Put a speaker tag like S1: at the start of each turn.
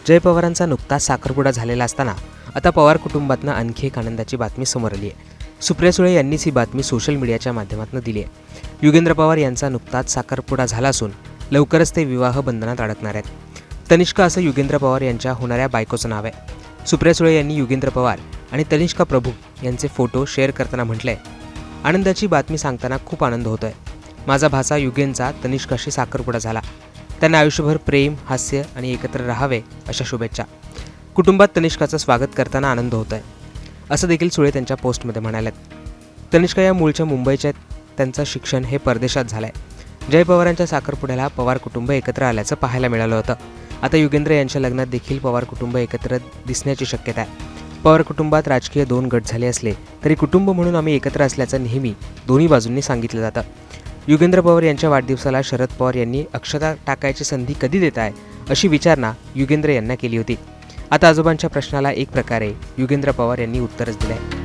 S1: जय पवारांचा नुकताच साखरपुडा झालेला असताना आता पवार कुटुंबातनं आणखी एक आनंदाची बातमी समोर आली आहे। सुप्रिया सुळे यांनीच ही बातमी सोशल मीडियाच्या माध्यमातून दिली आहे। युगेंद्र पवार यांचा नुकताच साखरपुडा झाला असून लवकरच ते विवाह बंधनात अडकणार आहेत। तनिष्का असं युगेंद्र पवार यांच्या होणाऱ्या बायकोचं नाव आहे। सुप्रिया सुळे यांनी युगेंद्र पवार आणि तनिष्का प्रभू यांचे फोटो शेअर करताना म्हटलंय, आनंदाची बातमी सांगताना खूप आनंद होतोय। माझा भाचा युगेनचा तनिष्काशी साखरपुडा झाला। त्यांना आयुष्यभर प्रेम, हास्य आणि एकत्र राहावे अशा शुभेच्छा। कुटुंबात तनिष्काचं स्वागत करताना आनंद होतोय असं देखील सुळे त्यांच्या पोस्टमध्ये म्हणाल्यात। तनिष्का या मूळच्या मुंबईच्या त्यांचं शिक्षण हे परदेशात झालंय। जय पवारांच्या साखरपुड्याला पवार कुटुंब एकत्र आल्याचं पाहायला मिळालं होतं। आता युगेंद्र यांच्या लग्नात देखील पवार कुटुंब एकत्र दिसण्याची शक्यता आहे। पवार कुटुंबात राजकीय 2 गट झाले असले तरी कुटुंब म्हणून आम्ही एकत्र असल्याचं नेहमी दोन्ही बाजूंनी सांगितलं जातं। युगेंद्र पवार यांच्या वाढदिवसाला शरद पवार यांनी अक्षता टाकायची संधी कधी देत आहे अशी विचारणा युगेंद्र यांना केली होती। आता आजोबांच्या प्रश्नाला एक प्रकारे युगेंद्र पवार यांनी उत्तरच दिलंय।